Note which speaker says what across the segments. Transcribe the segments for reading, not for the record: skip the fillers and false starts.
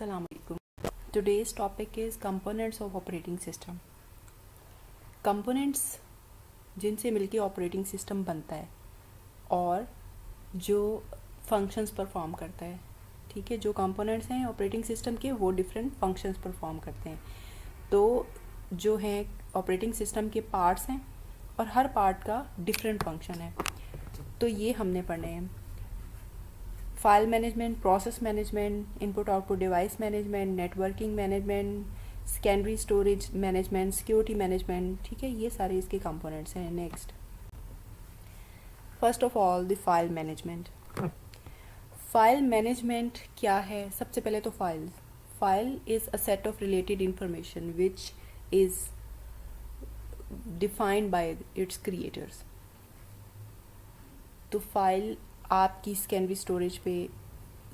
Speaker 1: Assalamualaikum. Today's topic is components of operating system. Components जिनसे मिलके operating system बनता है और जो फंक्शंस परफॉर्म करता है। ठीक है, जो कंपोनेंट्स हैं ऑपरेटिंग सिस्टम के वो डिफरेंट फंक्शंस परफॉर्म करते हैं। तो जो है ऑपरेटिंग सिस्टम के पार्ट्स हैं और हर पार्ट का डिफरेंट फंक्शन है। तो ये हमने पढ़ने हैं। File management, process management, input output device management, networking management, secondary storage management, security management. ठीक है, ये सारे इसके कंपोनेंट्स हैं। Next, first of all the file management. File management क्या है? सबसे पहले तो file is a set of related information which is defined by it's creators. तो फाइल आपकी सेकेंडरी स्टोरेज पे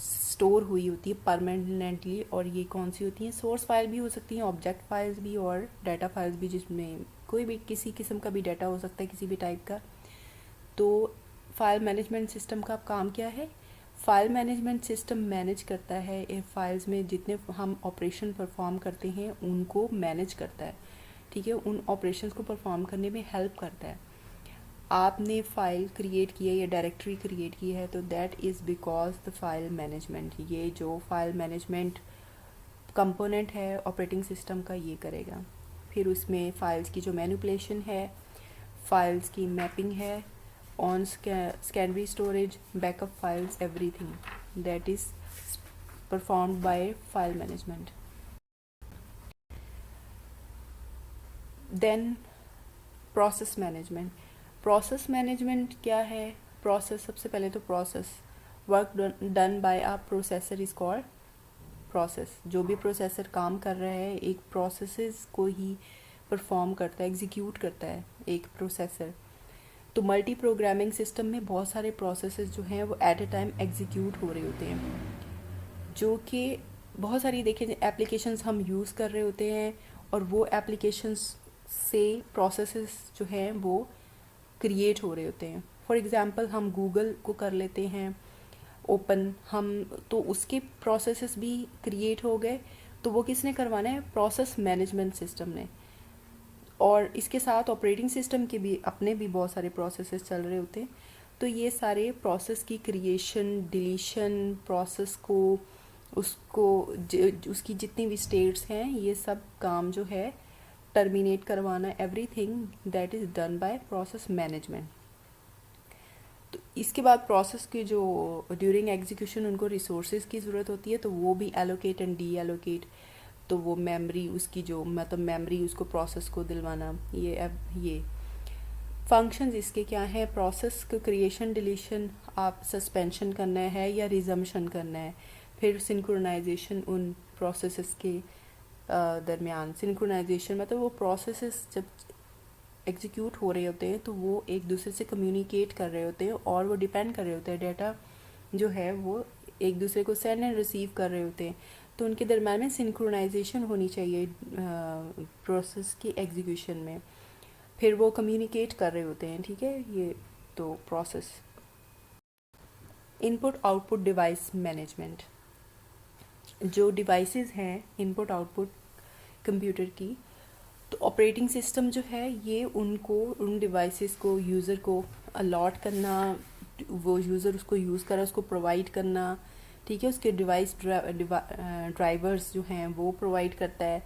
Speaker 1: स्टोर हुई होती है परमानेंटली, और ये कौन सी होती हैं? सोर्स फाइल भी हो सकती हैं, ऑब्जेक्ट फाइल्स भी और डाटा फाइल्स भी, जिसमें कोई भी किसी किस्म का भी डाटा हो सकता है, किसी भी टाइप का। तो फाइल मैनेजमेंट सिस्टम का काम क्या है? फाइल मैनेजमेंट सिस्टम मैनेज करता है फाइल्स में जितने हम ऑपरेशन परफॉर्म करते हैं उनको मैनेज करता है। ठीक है, उन ऑपरेशंस को परफॉर्म करने में हेल्प करता है। आपने फ़ाइल क्रिएट की है या डायरेक्टरी क्रिएट की है तो that is because the file management. ये जो फाइल मैनेजमेंट कंपोनेंट है ऑपरेटिंग सिस्टम का ये करेगा। फिर उसमें फ़ाइल्स की जो मैनिपुलेशन है, फाइल्स की मैपिंग है on secondary storage, backup files, everything that is performed by file management. Then process management. Process management क्या है? प्रोसेस, सबसे पहले तो process, work done by a processor is called process. जो भी प्रोसेसर काम कर रहा है एक प्रोसेसेस को ही परफॉर्म करता है, एग्जीक्यूट करता है एक प्रोसेसर। तो मल्टी प्रोग्रामिंग सिस्टम में बहुत सारे प्रोसेसेस जो हैं वो एट ए टाइम एग्जीक्यूट हो रहे होते हैं, जो कि बहुत सारी देखें एप्लीकेशंस हम यूज़ कर रहे होते हैं और वो एप्लीकेशंस से प्रोसेसेस जो हैं वो क्रिएट हो रहे होते हैं। फॉर एग्ज़ाम्पल हम गूगल को कर लेते हैं ओपन, हम तो उसके प्रोसेसेस भी क्रिएट हो गए। तो वो किसने करवाना है? प्रोसेस मैनेजमेंट सिस्टम ने। और इसके साथ ऑपरेटिंग सिस्टम के भी अपने भी बहुत सारे प्रोसेसेस चल रहे होते हैं। तो ये सारे प्रोसेस की क्रिएशन, डिलीशन, प्रोसेस को उसकी जितनी भी स्टेट्स हैं ये सब काम जो है टर्मिनेट करवाना, everything that is done by process management. तो इसके बाद प्रोसेस की जो ड्यूरिंग एग्जीक्यूशन उनको रिसोर्सेज की ज़रूरत होती है तो वो भी एलोकेट एंड डी एलोकेट। तो वो मेमोरी उसकी जो मतलब मेमोरी उसको प्रोसेस को दिलवाना, ये फंक्शंस इसके क्या है? प्रोसेस को क्रिएशन, डिलीशन, आप सस्पेंशन करना है या रिजम्पशन करना है। फिर सिंक्रोनाइजेशन उन प्रोसेसेस के दरमियान। सिंक्रोनाइजेशन मतलब वो प्रोसेसेस जब एग्जीक्यूट हो रहे होते हैं तो वो एक दूसरे से कम्युनिकेट कर रहे होते हैं और वो डिपेंड कर रहे होते हैं, डाटा जो है वो एक दूसरे को सेंड एंड रिसीव कर रहे होते हैं। तो उनके दरम्यान में सिंक्रोनाइजेशन होनी चाहिए प्रोसेस की एग्जीक्यूशन में। फिर वो कम्युनिकेट कर रहे होते हैं। ठीक है, ये तो process. Input output device management. जो डिवाइसेस हैं इनपुट आउटपुट कंप्यूटर की, तो ऑपरेटिंग सिस्टम जो है ये उनको, उन डिवाइसेस को यूज़र को अलॉट करना, वो यूज़र उसको यूज़ कर रहा है उसको प्रोवाइड करना। ठीक है, उसके डिवाइस ड्राइवर्स जो हैं वो प्रोवाइड करता है,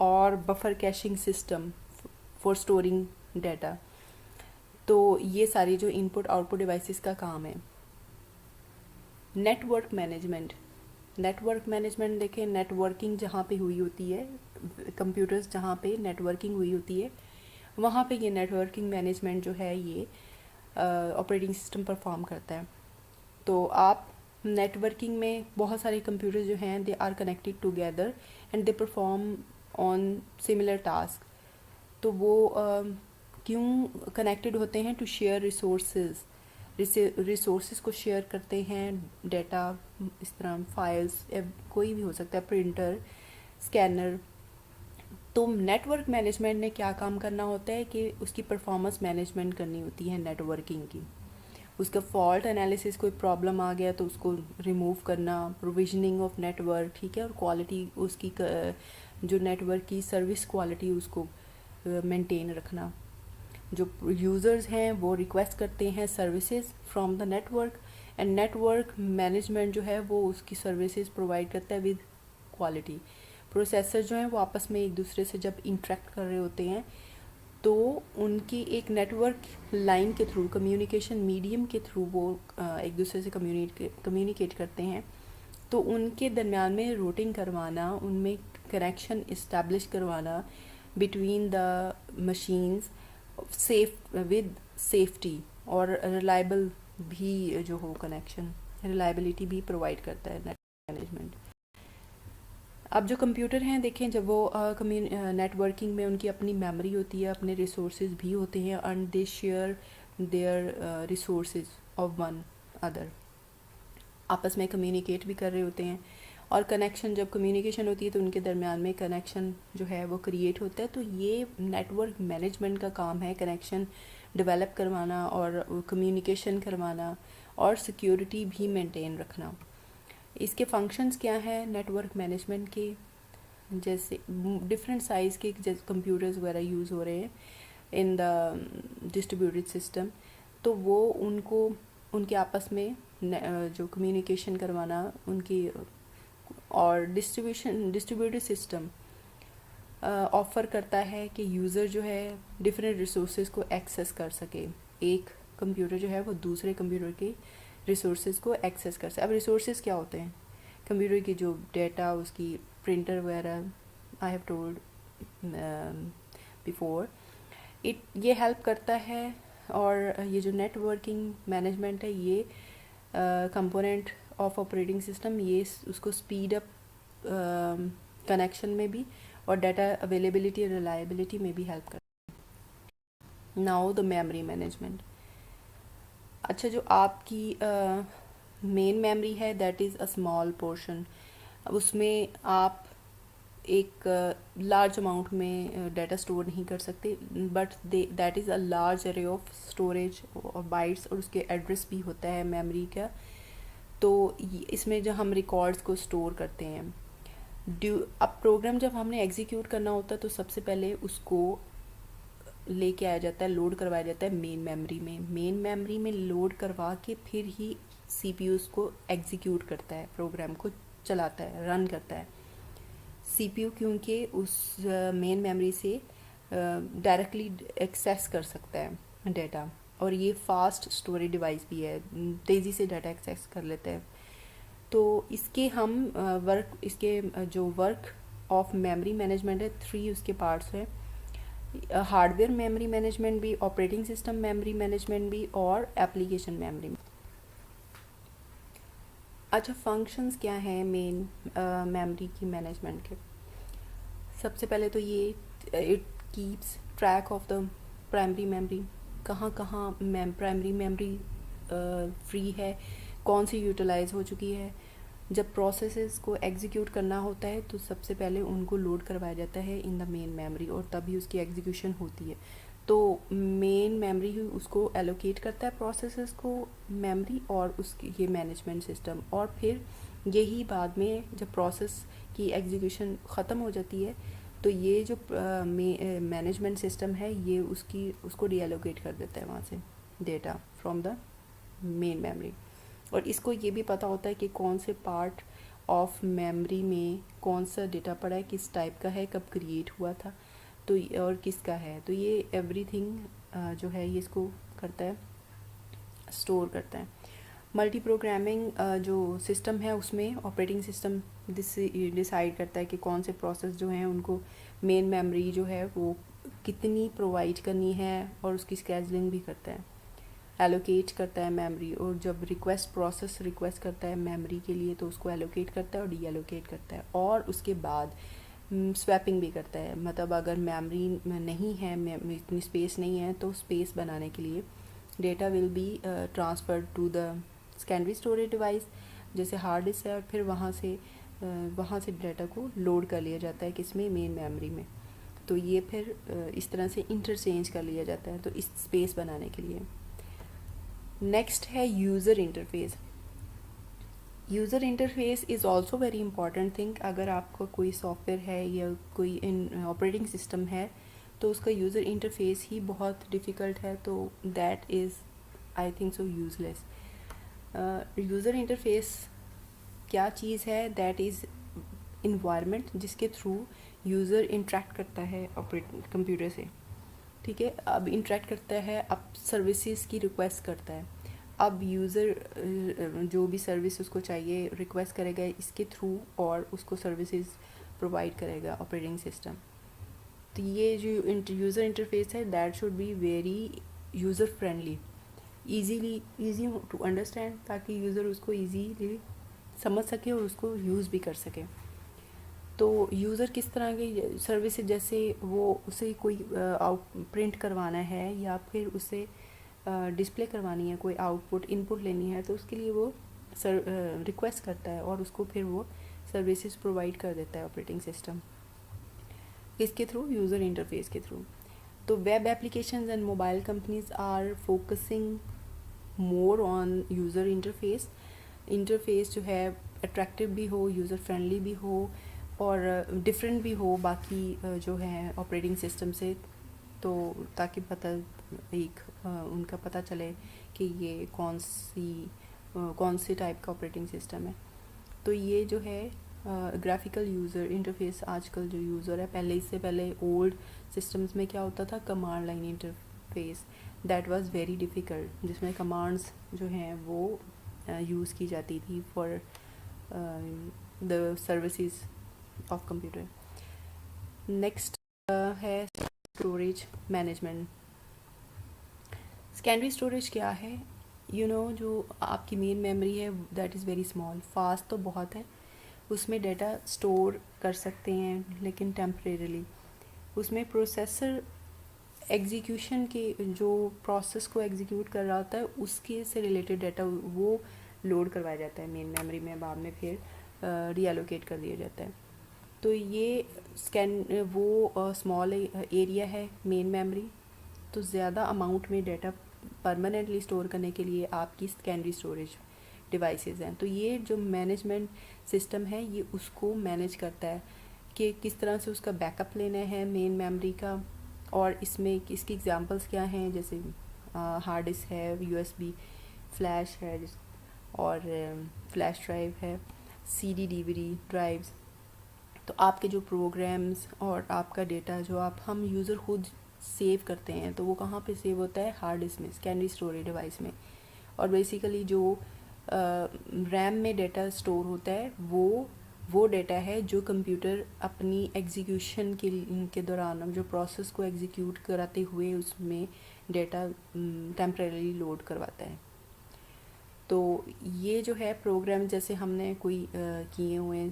Speaker 1: और buffer caching system for storing data. तो ये सारी जो इनपुट आउटपुट डिवाइसेस का काम है। Network management. नेटवर्क मैनेजमेंट देखें, नेटवर्किंग जहाँ पे हुई होती है, कंप्यूटर्स जहाँ पे नेटवर्किंग हुई होती है वहाँ पे ये नेटवर्किंग मैनेजमेंट जो है ये ऑपरेटिंग सिस्टम परफॉर्म करता है। तो आप नेटवर्किंग में बहुत सारे कंप्यूटर्स जो हैं they are connected together and they perform on similar task. तो वो क्यों कनेक्टेड होते हैं? टू शेयर रिसोर्सेज को शेयर करते हैं, डाटा, इस तरह फाइल्स, कोई भी हो सकता है, प्रिंटर, स्कैनर। तो नेटवर्क मैनेजमेंट ने क्या काम करना होता है कि उसकी परफॉर्मेंस मैनेजमेंट करनी होती है नेटवर्किंग की। उसका फॉल्ट एनालिसिस, कोई प्रॉब्लम आ गया तो उसको रिमूव करना, प्रोविजनिंग ऑफ नेटवर्क, ठीक है, और क्वालिटी उसकी जो नेटवर्क की सर्विस क्वालिटी उसको मेंटेन रखना। जो यूज़र्स हैं वो रिक्वेस्ट करते हैं services from the network, and network management जो है वो उसकी सर्विसेज प्रोवाइड करता है विद क्वालिटी। प्रोसेसर जो हैं वो आपस में एक दूसरे से जब इंटरेक्ट कर रहे होते हैं तो उनकी एक नेटवर्क लाइन के थ्रू, कम्युनिकेशन मीडियम के थ्रू वो एक दूसरे से कम्युनिकेट करते हैं। तो उनके दरमियान में रूटिंग करवाना, उनमें कनेक्शन इस्टेब्लिश करवाना between the machines safe with safety, और रिलायबल भी जो हो कनेक्शन, रिलायबिलिटी भी प्रोवाइड करता है नेट मैनेजमेंट। अब जो कंप्यूटर हैं देखें, जब वो नेटवर्किंग में उनकी अपनी मेमोरी होती है, अपने रिसोर्सेज भी होते हैं, and they share their resources of one other, आपस में कम्युनिकेट भी कर रहे होते हैं। और कनेक्शन, जब कम्युनिकेशन होती है तो उनके दरमियान में कनेक्शन जो है वो क्रिएट होता है। तो ये नेटवर्क मैनेजमेंट का काम है, कनेक्शन डेवलप करवाना और कम्युनिकेशन करवाना और सिक्योरिटी भी मेंटेन रखना। इसके फंक्शंस क्या हैं नेटवर्क मैनेजमेंट के, जैसे डिफरेंट साइज़ के जैसे कंप्यूटर्स वगैरह यूज़ हो रहे हैं इन द डिस्ट्रीब्यूटेड सिस्टम, तो वो उनको उनके आपस में जो कम्युनिकेशन करवाना उनकी, और डिस्ट्रीब्यूटेड सिस्टम ऑफ़र करता है कि यूज़र जो है डिफरेंट रिसोर्सेज को एक्सेस कर सके। एक कंप्यूटर जो है वो दूसरे कंप्यूटर के रिसोर्सेज को एक्सेस कर सके। अब रिसोर्सेज क्या होते हैं? कंप्यूटर की जो डेटा, उसकी प्रिंटर वगैरह, आई हैव टोल्ड बिफोर ये हेल्प करता है। और ये जो नेटवर्किंग मैनेजमेंट है, ये कंपोनेंट ऑफ ऑपरेटिंग सिस्टम, ये उसको स्पीड अप कनेक्शन में भी और डाटा अवेलेबिलिटी और रिलायबिलिटी में भी हेल्प करता है। Now the memory management. अच्छा, जो आपकी मेन मेमोरी है that is a small portion. अब उसमें आप एक लार्ज अमाउंट में डाटा स्टोर नहीं कर सकते, but that is a large array of storage और बाइट्स, और उसके एड्रेस भी होता है मेमोरी का। तो इसमें जो हम रिकॉर्ड्स को स्टोर करते हैं, अब प्रोग्राम जब हमने एग्जीक्यूट करना होता है तो सबसे पहले उसको लेके आया जाता है, लोड करवाया जाता है मेन मेमोरी में। मेन मेमोरी में लोड करवा के फिर ही सीपीयू उसको एग्जीक्यूट करता है, प्रोग्राम को चलाता है, रन करता है। सीपीयू क्योंकि उस मेन मेमोरी से डायरेक्टली एक्सेस कर सकता है डाटा, और ये फास्ट स्टोरेज डिवाइस भी है, तेज़ी से डाटा एक्सेस कर लेता है। तो इसके हम इसके जो वर्क ऑफ मेमोरी मैनेजमेंट है, 3 उसके पार्ट्स हैं। हार्डवेयर मेमोरी मैनेजमेंट भी, ऑपरेटिंग सिस्टम मेमोरी मैनेजमेंट भी, और एप्लीकेशन मेमोरी। अच्छा, फंक्शंस क्या हैं मेन मेमोरी की मैनेजमेंट के? सबसे पहले तो ये it keeps track of the primary memory, कहाँ कहाँ प्राइमरी मेमोरी फ्री है, कौन सी यूटिलाइज हो चुकी है। जब प्रोसेसेस को एग्जीक्यूट करना होता है तो सबसे पहले उनको लोड करवाया जाता है इन द मेन मेमोरी, और तभी उसकी एग्जीक्यूशन होती है। तो मेन मेमोरी ही उसको एलोकेट करता है प्रोसेसेस को मेमोरी, और उसकी ये मैनेजमेंट सिस्टम। और फिर यही बाद में जब प्रोसेस की एग्जीक्यूशन ख़त्म हो जाती है तो ये जो मैनेजमेंट सिस्टम है ये उसको डीएलोकेट कर देता है वहाँ से data from the main memory. और इसको ये भी पता होता है कि कौन से पार्ट ऑफ मेमोरी में कौन सा डेटा पड़ा है, किस टाइप का है, कब क्रिएट हुआ था, तो और किसका है। तो ये एवरीथिंग जो है ये इसको करता है, स्टोर करता है। मल्टी प्रोग्रामिंग जो सिस्टम है उसमें ऑपरेटिंग सिस्टम डिसाइड करता है कि कौन से प्रोसेस जो हैं उनको मेन मेमोरी जो है वो कितनी प्रोवाइड करनी है, और उसकी स्केजुलिंग भी करता है, एलोकेट करता है मेमोरी। और जब प्रोसेस रिक्वेस्ट करता है मेमोरी के लिए तो उसको एलोकेट करता है और डी एलोकेट करता है, और उसके बाद स्वैपिंग भी करता है। मतलब अगर मेमोरी नहीं है, इतनी स्पेस नहीं है, तो स्पेस बनाने के लिए data will be transferred to the secondary storage device, जैसे हार्ड डिस्क है, और फिर वहाँ से डाटा को लोड कर लिया जाता है किसमें, मेन मेमोरी में। तो ये फिर इस तरह से इंटरचेंज कर लिया जाता है, तो इस स्पेस बनाने के लिए। नेक्स्ट है user interface. User interface is also very important thing. अगर आपका कोई सॉफ्टवेयर है या कोई ऑपरेटिंग सिस्टम है तो उसका यूज़र इंटरफेस ही बहुत डिफ़िकल्ट है, तो that is I think so useless. User interface क्या चीज़ है? दैट इज़ इन्वायरमेंट जिसके थ्रू यूज़र इंटरेक्ट करता है कंप्यूटर से, ठीक है। अब इंटरेक्ट करता है, अब सर्विसेज की रिक्वेस्ट करता है। अब यूज़र जो भी सर्विस उसको चाहिए रिक्वेस्ट करेगा इसके थ्रू और उसको सर्विसेज प्रोवाइड करेगा ऑपरेटिंग सिस्टम। तो ये जो यूज़र इंटरफेस है that should be very user friendly, easy to understand, ताकि यूज़र उसको ईजीली समझ सके और उसको यूज़ भी कर सके। तो यूज़र किस तरह की सर्विसेज, जैसे वो उसे कोई प्रिंट करवाना है या फिर उसे डिस्प्ले करवानी है, कोई आउटपुट इनपुट लेनी है, तो उसके लिए वो रिक्वेस्ट करता है और उसको फिर वो सर्विसेज प्रोवाइड कर देता है ऑपरेटिंग सिस्टम। इसके थ्रू, यूज़र इंटरफेस के थ्रू। तो web applications and mobile companies are focusing more on user interface. Interface जो है अट्रैक्टिव भी हो, यूज़र फ्रेंडली भी हो और डिफरेंट भी हो बाकी जो है ऑपरेटिंग सिस्टम से, तो ताकि उनका पता चले कि ये कौन सी टाइप का ऑपरेटिंग सिस्टम है। तो ये जो है ग्राफिकल यूज़र इंटरफेस आजकल जो यूज़र है, इससे पहले ओल्ड सिस्टम्स में क्या होता था, command line interface, that was very difficult, जिसमें कमांड्स जो हैं वो यूज़ की जाती थी for the services of computer. Next है स्टोरेज मैनेजमेंट। सेकेंडरी स्टोरेज क्या है? जो आपकी मेन मेमोरी है that is very small, fast तो बहुत है, उसमें डेटा स्टोर कर सकते हैं लेकिन टेम्परेरीली। उसमें प्रोसेसर एग्जीक्यूशन के जो प्रोसेस को एग्जीक्यूट कर रहा होता है उसके से रिलेटेड डाटा वो लोड करवाया जाता है मेन मेमोरी में, बाद में फिर रीएलोकेट कर दिया जाता है। तो ये वो स्मॉल एरिया है मेन मेमोरी, तो ज़्यादा अमाउंट में डाटा परमानेंटली स्टोर करने के लिए आपकी सेकेंडरी स्टोरेज डिवाइसेस हैं। तो ये जो मैनेजमेंट सिस्टम है ये उसको मैनेज करता है कि किस तरह से उसका बैकअप लेना है मेन मेमोरी का, और इसमें इसकी एग्जांपल्स क्या हैं, जैसे हार्ड डिस्क है, यूएसबी फ्लैश है और फ्लैश ड्राइव है, सीडी डीवीडी ड्राइव्स। तो आपके जो प्रोग्राम्स और आपका डेटा जो हम यूज़र खुद सेव करते हैं, तो वो कहाँ पे सेव होता है, हार्ड डिस्क में, सेकेंडरी स्टोरेज डिवाइस में। और बेसिकली जो रैम में डेटा स्टोर होता है वो डेटा है जो कंप्यूटर अपनी एग्जीक्यूशन के दौरान जो प्रोसेस को एग्जीक्यूट कराते हुए उसमें डेटा टेम्परेरी लोड करवाता है। तो ये जो है प्रोग्राम जैसे हमने कोई किए हुए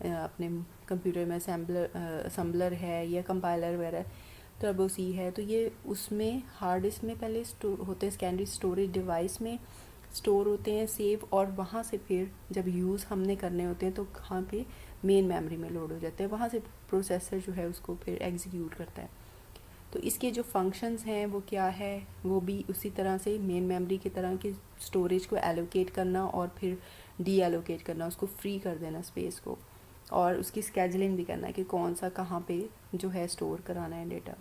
Speaker 1: अपने कंप्यूटर में असम्बलर है या कंपाइलर वगैरह, टर्बो सी है, तो ये उसमें हार्ड डिस्क में पहले स्टोर होते हैं, सेकेंडरी स्टोरेज डिवाइस में स्टोर होते हैं सेव, और वहाँ से फिर जब यूज़ हमने करने होते हैं तो वहाँ पे मेन मेमोरी में लोड हो जाते हैं, वहाँ से प्रोसेसर जो है उसको फिर एग्जीक्यूट करता है। तो इसके जो फंक्शंस हैं वो क्या है, वो भी उसी तरह से मेन मेमोरी की तरह की स्टोरेज को एलोकेट करना और फिर डी एलोकेट करना, उसको फ्री कर देना स्पेस को, और उसकी स्केजलिंग भी करना कि कौन सा कहाँ पे जो है स्टोर कराना है डेटा,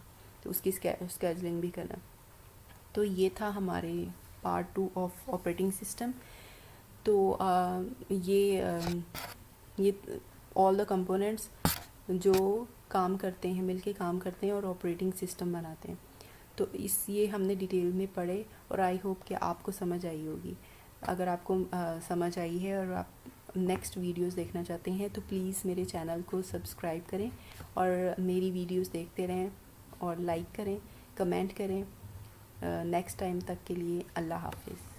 Speaker 1: तो उसकी स्केजलिंग भी करना। तो ये था हमारे पार्ट 2 ऑफ ऑपरेटिंग सिस्टम। तो ये ऑल द कंपोनेंट्स जो काम करते हैं, मिलके काम करते हैं और ऑपरेटिंग सिस्टम बनाते हैं। तो ये हमने डिटेल में पढ़े और आई होप कि आपको समझ आई होगी। अगर आपको समझ आई है और आप नेक्स्ट वीडियोस देखना चाहते हैं तो प्लीज़ मेरे चैनल को सब्सक्राइब करें और मेरी वीडियोस देखते रहें और लाइक करें, कमेंट करें। नेक्स्ट टाइम तक के लिए अल्लाह हाफिज़।